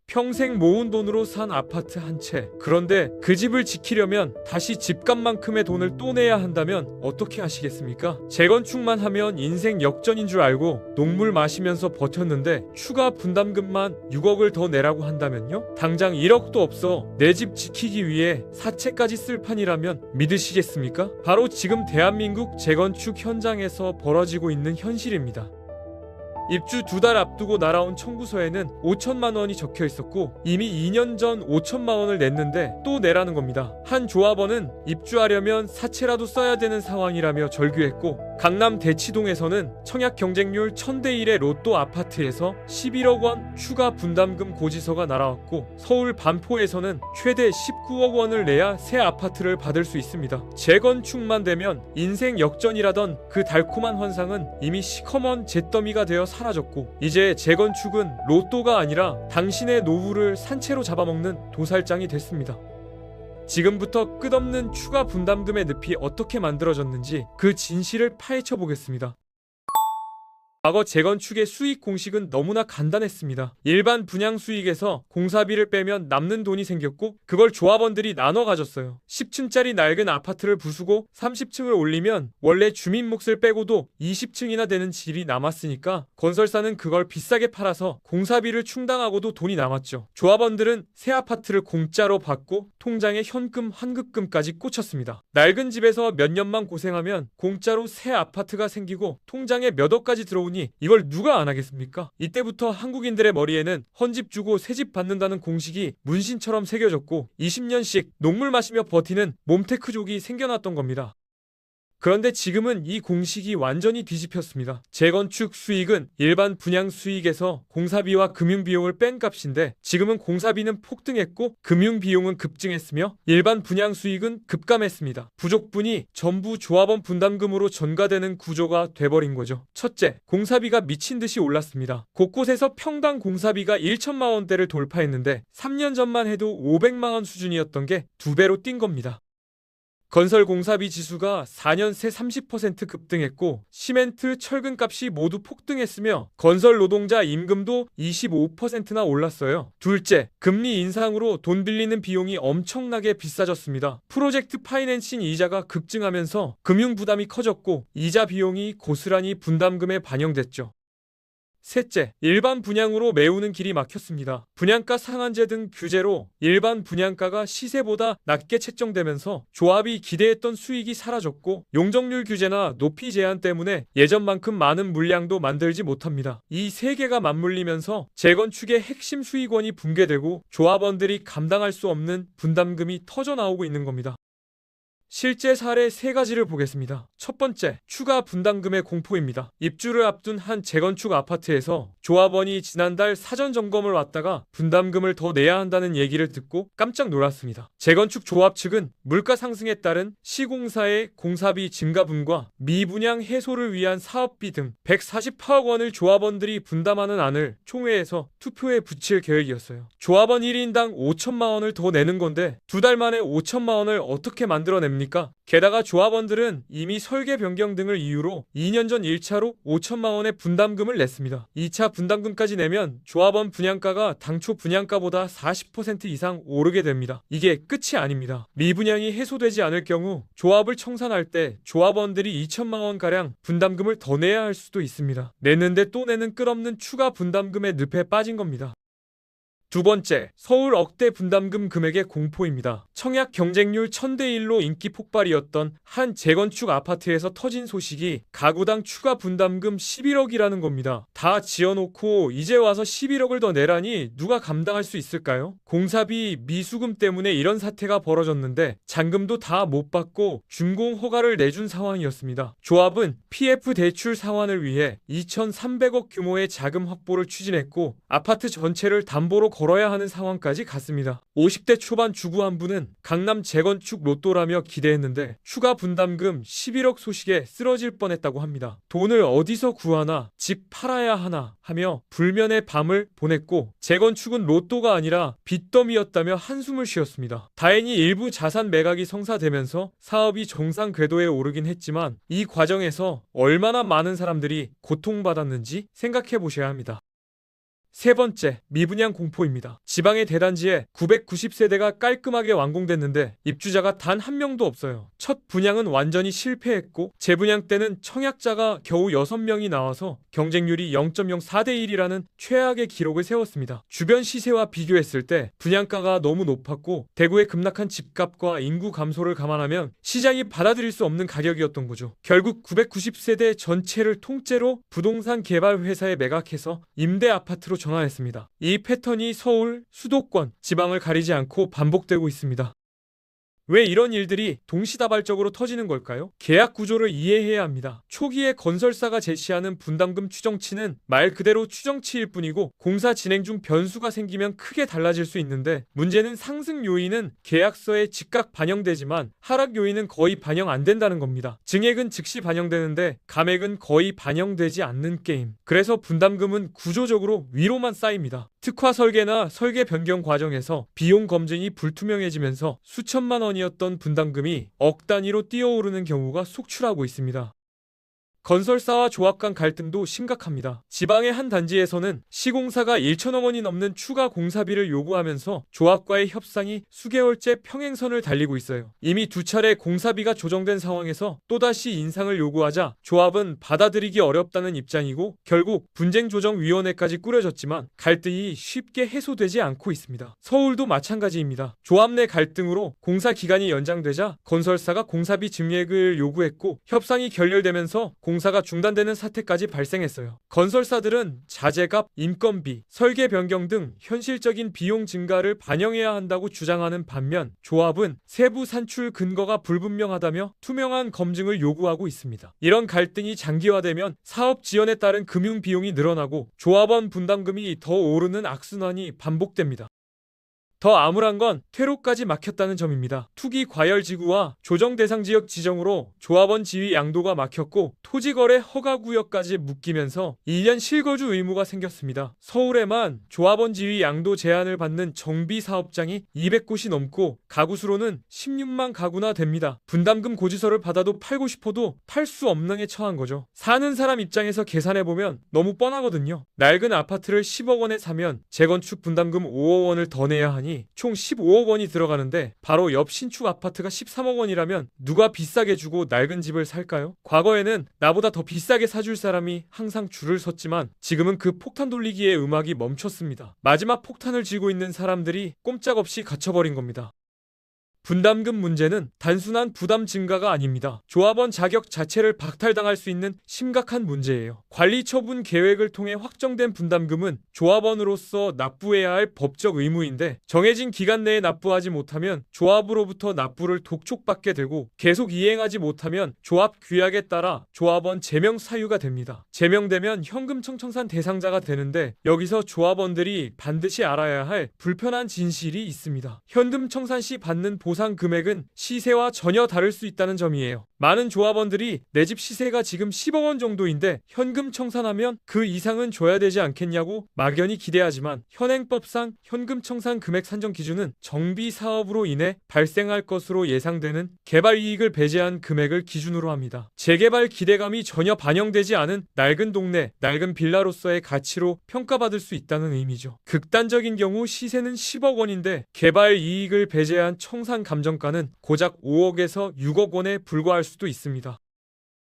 평생 모은 돈으로 산 아파트 한 채. 그런데 그 집을 지키려면 다시 집값만큼의 돈을 또 내야 한다면 어떻게 하시겠습니까? 재건축만 하면 인생 역전인 줄 알고 녹물 마시면서 버텼는데 추가 분담금만 6억을 더 내라고 한다면요? 당장 1억도 없어 내 집 지키기 위해 사채까지 쓸 판이라면 믿으시겠습니까? 바로 지금 대한민국 재건축 현장에서 벌어지고 있는 현실입니다. 입주 2달 앞두고 날아온 청구서에는 5천만 원이 적혀 있었고 이미 2년 전 5천만 원을 냈는데 또 내라는 겁니다. 한 조합원은 입주하려면 사채라도 써야 되는 상황이라며 절규했고, 강남 대치동에서는 청약 경쟁률 1000대 1의 로또 아파트에서 11억 원 추가 분담금 고지서가 날아왔고, 서울 반포에서는 최대 19억 원을 내야 새 아파트를 받을 수 있습니다. 재건축만 되면 인생 역전이라던 그 달콤한 환상은 이미 시커먼 잿더미가 되어 사라졌고, 이제 재건축은 로또가 아니라 당신의 노후를 산채로 잡아먹는 도살장이 됐습니다. 지금부터 끝없는 추가 분담금의 늪이 어떻게 만들어졌는지 그 진실을 파헤쳐 보겠습니다. 과거 재건축의 수익 공식은 너무나 간단했습니다. 일반 분양 수익에서 공사비를 빼면 남는 돈이 생겼고, 그걸 조합원들이 나눠 가졌어요. 10층짜리 낡은 아파트를 부수고 30층을 올리면 원래 주민 몫을 빼고도 20층이나 되는 질이 남았으니까 건설사는 그걸 비싸게 팔아서 공사비를 충당하고도 돈이 남았죠. 조합원들은 새 아파트를 공짜로 받고 통장에 현금 환급금까지 꽂혔습니다. 낡은 집에서 몇 년만 고생하면 공짜로 새 아파트가 생기고 통장에 몇 억까지 들어오니 이걸 누가 안 하겠습니까? 이때부터 한국인들의 머리에는 헌집 주고 새집 받는다는 공식이 문신처럼 새겨졌고 20년씩 녹물 마시며 버티는 몸테크족이 생겨났던 겁니다. 그런데 지금은 이 공식이 완전히 뒤집혔습니다. 재건축 수익은 일반 분양 수익에서 공사비와 금융비용을 뺀 값인데, 지금은 공사비는 폭등했고 금융비용은 급증했으며 일반 분양 수익은 급감했습니다. 부족분이 전부 조합원 분담금으로 전가되는 구조가 돼버린 거죠. 첫째, 공사비가 미친 듯이 올랐습니다. 곳곳에서 평당 공사비가 1천만 원대를 돌파했는데 3년 전만 해도 500만 원 수준이었던 게 2배로 뛴 겁니다. 건설 공사비 지수가 4년 새 30% 급등했고, 시멘트, 철근 값이 모두 폭등했으며 건설 노동자 임금도 25%나 올랐어요. 둘째, 금리 인상으로 돈 빌리는 비용이 엄청나게 비싸졌습니다. 프로젝트 파이낸싱 이자가 급증하면서 금융 부담이 커졌고 이자 비용이 고스란히 분담금에 반영됐죠. 셋째, 일반 분양으로 메우는 길이 막혔습니다. 분양가 상한제 등 규제로 일반 분양가가 시세보다 낮게 책정되면서 조합이 기대했던 수익이 사라졌고, 용적률 규제나 높이 제한 때문에 예전만큼 많은 물량도 만들지 못합니다. 이 세 개가 맞물리면서 재건축의 핵심 수익원이 붕괴되고 조합원들이 감당할 수 없는 분담금이 터져나오고 있는 겁니다. 실제 사례 3가지를 보겠습니다. 첫 번째, 추가 분담금의 공포입니다. 입주를 앞둔 한 재건축 아파트에서 조합원이 지난달 사전 점검을 왔다가 분담금을 더 내야 한다는 얘기를 듣고 깜짝 놀랐습니다. 재건축 조합 측은 물가 상승에 따른 시공사의 공사비 증가분과 미분양 해소를 위한 사업비 등 148억 원을 조합원들이 분담하는 안을 총회에서 투표에 붙일 계획이었어요. 조합원 1인당 5천만 원을 더 내는 건데 2달 만에 5천만 원을 어떻게 만들어냅니까? 게다가 조합원들은 이미 설계 변경 등을 이유로 2년 전 1차로 5천만 원의 분담금을 냈습니다. 2차 분담금까지 내면 조합원 분양가가 당초 분양가보다 40% 이상 오르게 됩니다. 이게 끝이 아닙니다. 미분양이 해소되지 않을 경우 조합을 청산할 때 조합원들이 2천만 원가량 분담금을 더 내야 할 수도 있습니다. 냈는데 또 내는 끝없는 추가 분담금의 늪에 빠진 겁니다. 두 번째, 서울 억대 분담금 금액의 공포입니다. 청약 경쟁률 1000대1로 인기 폭발이었던 한 재건축 아파트에서 터진 소식이 가구당 추가 분담금 11억이라는 겁니다. 다 지어놓고 이제 와서 11억을 더 내라니 누가 감당할 수 있을까요? 공사비, 미수금 때문에 이런 사태가 벌어졌는데 잔금도 다 못 받고 준공 허가를 내준 상황이었습니다. 조합은 PF 대출 상환을 위해 2,300억 규모의 자금 확보를 추진했고 아파트 전체를 담보로 걸어야 하는 상황까지 갔습니다. 50대 초반 주부 한 분은 강남 재건축 로또라며 기대했는데 추가 분담금 11억 소식에 쓰러질 뻔했다고 합니다. 돈을 어디서 구하나, 집 팔아야 하나 하며 불면의 밤을 보냈고 재건축은 로또가 아니라 빚더미였다며 한숨을 쉬었습니다. 다행히 일부 자산 매각이 성사되면서 사업이 정상 궤도에 오르긴 했지만 이 과정에서 얼마나 많은 사람들이 고통받았는지 생각해 보셔야 합니다. 세 번째, 미분양 공포입니다. 지방의 대단지에 990세대가 깔끔하게 완공됐는데 입주자가 단 한 명도 없어요. 첫 분양은 완전히 실패했고 재분양 때는 청약자가 겨우 6명이 나와서 경쟁률이 0.04대 1이라는 최악의 기록을 세웠습니다. 주변 시세와 비교했을 때 분양가가 너무 높았고 대구의 급락한 집값과 인구 감소를 감안하면 시장이 받아들일 수 없는 가격이었던 거죠. 결국 990세대 전체를 통째로 부동산 개발 회사에 매각해서 임대 아파트로 전환했습니다. 이 패턴이 서울, 수도권, 지방을 가리지 않고 반복되고 있습니다. 왜 이런 일들이 동시다발적으로 터지는 걸까요? 계약 구조를 이해해야 합니다. 초기에 건설사가 제시하는 분담금 추정치는 말 그대로 추정치일 뿐이고 공사 진행 중 변수가 생기면 크게 달라질 수 있는데 문제는 상승 요인은 계약서에 즉각 반영되지만 하락 요인은 거의 반영 안 된다는 겁니다. 증액은 즉시 반영되는데 감액은 거의 반영되지 않는 게임. 그래서 분담금은 구조적으로 위로만 쌓입니다. 특화 설계나 설계 변경 과정에서 비용 검증이 불투명해지면서 수천만 원이었던 분담금이 억 단위로 뛰어오르는 경우가 속출하고 있습니다. 건설사와 조합 간 갈등도 심각합니다. 지방의 한 단지에서는 시공사가 1천억 원이 넘는 추가 공사비를 요구하면서 조합과의 협상이 수개월째 평행선을 달리고 있어요. 이미 두 차례 공사비가 조정된 상황에서 또다시 인상을 요구하자 조합은 받아들이기 어렵다는 입장이고 결국 분쟁조정위원회까지 꾸려졌지만 갈등이 쉽게 해소되지 않고 있습니다. 서울도 마찬가지입니다. 조합 내 갈등으로 공사 기간이 연장되자 건설사가 공사비 증액을 요구했고 협상이 결렬되면서 공사가 중단되는 사태까지 발생했어요. 건설사들은 자재값, 인건비, 설계 변경 등 현실적인 비용 증가를 반영해야 한다고 주장하는 반면 조합은 세부 산출 근거가 불분명하다며 투명한 검증을 요구하고 있습니다. 이런 갈등이 장기화되면 사업 지연에 따른 금융 비용이 늘어나고 조합원 분담금이 더 오르는 악순환이 반복됩니다. 더 암울한 건 퇴로까지 막혔다는 점입니다. 투기 과열 지구와 조정 대상 지역 지정으로 조합원 지위 양도가 막혔고 토지거래 허가구역까지 묶이면서 1년 실거주 의무가 생겼습니다. 서울에만 조합원 지위 양도 제한을 받는 정비 사업장이 200곳이 넘고 가구 수로는 16만 가구나 됩니다. 분담금 고지서를 받아도 팔고 싶어도 팔 수 없는 에 처한 거죠. 사는 사람 입장에서 계산해보면 너무 뻔하거든요. 낡은 아파트를 10억 원에 사면 재건축 분담금 5억 원을 더 내야 하니 총 15억 원이 들어가는데 바로 옆 신축 아파트가 13억 원이라면 누가 비싸게 주고 낡은 집을 살까요? 과거에는 나보다 더 비싸게 사줄 사람이 항상 줄을 섰지만 지금은 그 폭탄 돌리기의 음악이 멈췄습니다. 마지막 폭탄을 쥐고 있는 사람들이 꼼짝없이 갇혀버린 겁니다. 분담금 문제는 단순한 부담 증가가 아닙니다. 조합원 자격 자체를 박탈당할 수 있는 심각한 문제예요. 관리 처분 계획을 통해 확정된 분담금은 조합원으로서 납부해야 할 법적 의무인데 정해진 기간 내에 납부하지 못하면 조합으로부터 납부를 독촉받게 되고 계속 이행하지 못하면 조합 규약에 따라 조합원 제명 사유가 됩니다. 제명되면 현금 청천산 대상자가 되는데 여기서 조합원들이 반드시 알아야 할 불편한 진실이 있습니다. 현금 청산 시 받는 보상 금액은 시세와 전혀 다를 수 있다는 점이에요. 많은 조합원들이 내 집 시세가 지금 10억 원 정도인데 현금 청산하면 그 이상은 줘야 되지 않겠냐고 막연히 기대하지만 현행법상 현금 청산 금액 산정 기준은 정비 사업으로 인해 발생할 것으로 예상되는 개발 이익을 배제한 금액을 기준으로 합니다. 재개발 기대감이 전혀 반영되지 않은 낡은 동네, 낡은 빌라로서의 가치로 평가받을 수 있다는 의미죠. 극단적인 경우 시세는 10억 원인데 개발 이익을 배제한 청산 감정가는 고작 5억에서 6억 원에 불과할 수도 있습니다.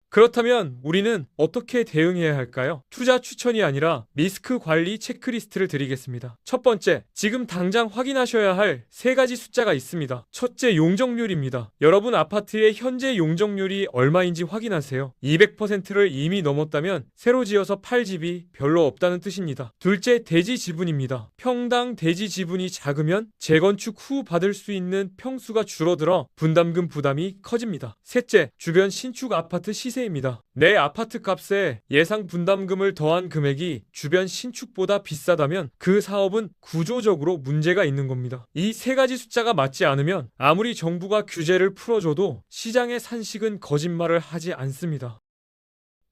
그렇다면 우리는 어떻게 대응해야 할까요? 투자 추천이 아니라 리스크 관리 체크리스트를 드리겠습니다. 첫 번째, 지금 당장 확인하셔야 할 세 가지 숫자가 있습니다. 첫째, 용적률입니다. 여러분 아파트의 현재 용적률이 얼마인지 확인하세요. 200%를 이미 넘었다면 새로 지어서 팔 집이 별로 없다는 뜻입니다. 둘째, 대지 지분입니다. 평당 대지 지분이 작으면 재건축 후 받을 수 있는 평수가 줄어들어 분담금 부담이 커집니다. 셋째, 주변 신축 아파트 시세입니다. 내 아파트 값에 예상 분담금을 더한 금액이 주변 신축보다 비싸다면 그 사업은 구조적으로 문제가 있는 겁니다. 이 세 가지 숫자가 맞지 않으면 아무리 정부가 규제를 풀어줘도 시장의 산식은 거짓말을 하지 않습니다.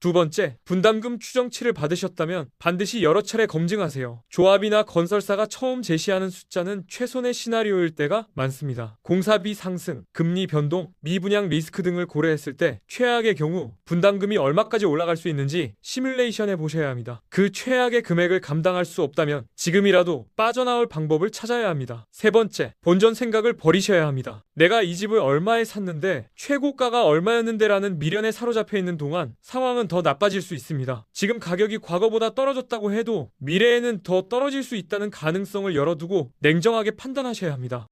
두 번째, 분담금 추정치를 받으셨다면 반드시 여러 차례 검증하세요. 조합이나 건설사가 처음 제시하는 숫자는 최선의 시나리오일 때가 많습니다. 공사비 상승, 금리 변동, 미분양 리스크 등을 고려했을 때 최악의 경우 분담금이 얼마까지 올라갈 수 있는지 시뮬레이션 해보셔야 합니다. 그 최악의 금액을 감당할 수 없다면 지금이라도 빠져나올 방법을 찾아야 합니다. 세 번째, 본전 생각을 버리셔야 합니다. 내가 이 집을 얼마에 샀는데 최고가가 얼마였는데 라는 미련에 사로잡혀 있는 동안 상황은 더 나빠질 수 있습니다. 지금 가격이 과거보다 떨어졌다고 해도 미래에는 더 떨어질 수 있다는 가능성을 열어두고 냉정하게 판단하셔야 합니다.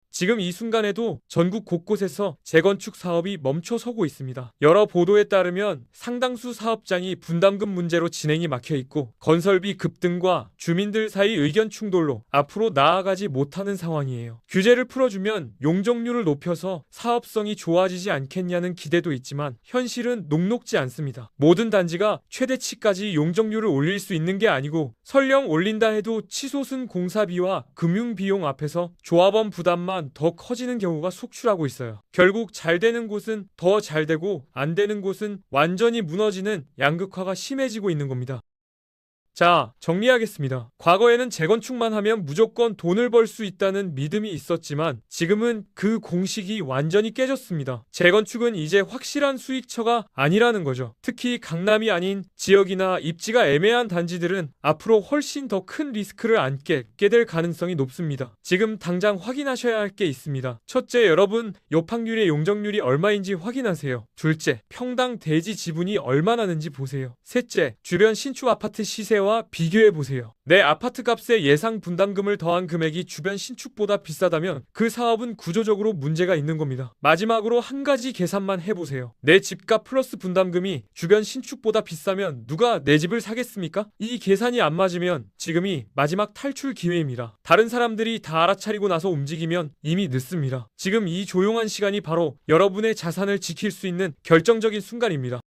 지금 이 순간에도 전국 곳곳에서 재건축 사업이 멈춰서고 있습니다. 여러 보도에 따르면 상당수 사업장이 분담금 문제로 진행이 막혀 있고 건설비 급등과 주민들 사이 의견 충돌로 앞으로 나아가지 못하는 상황이에요. 규제를 풀어주면 용적률을 높여서 사업성이 좋아지지 않겠냐는 기대도 있지만 현실은 녹록지 않습니다. 모든 단지가 최대치까지 용적률을 올릴 수 있는 게 아니고 설령 올린다 해도 치솟은 공사비와 금융비용 앞에서 조합원 부담만 더 커지는 경우가 속출하고 있어요. 결국 잘 되는 곳은 더 잘 되고 안 되는 곳은 완전히 무너지는 양극화가 심해지고 있는 겁니다. 자, 정리하겠습니다. 과거에는 재건축만 하면 무조건 돈을 벌 수 있다는 믿음이 있었지만 지금은 그 공식이 완전히 깨졌습니다. 재건축은 이제 확실한 수익처가 아니라는 거죠. 특히 강남이 아닌 지역이나 입지가 애매한 단지들은 앞으로 훨씬 더 큰 리스크를 안게 될 가능성이 높습니다. 지금 당장 확인하셔야 할 게 있습니다. 첫째, 여러분 옆확률의 용적률이 얼마인지 확인하세요. 둘째, 평당 대지 지분이 얼마 나는지 보세요. 셋째, 주변 신축 아파트 시세와 비교해보세요. 내 아파트 값에 예상 분담금을 더한 금액이 주변 신축보다 비싸다면 그 사업은 구조적으로 문제가 있는 겁니다. 마지막으로 한 가지 계산만 해보세요. 내 집값 플러스 분담금이 주변 신축보다 비싸면 누가 내 집을 사겠습니까? 이 계산이 안 맞으면 지금이 마지막 탈출 기회입니다. 다른 사람들이 다 알아차리고 나서 움직이면 이미 늦습니다. 지금 이 조용한 시간이 바로 여러분의 자산을 지킬 수 있는 결정적인 순간입니다.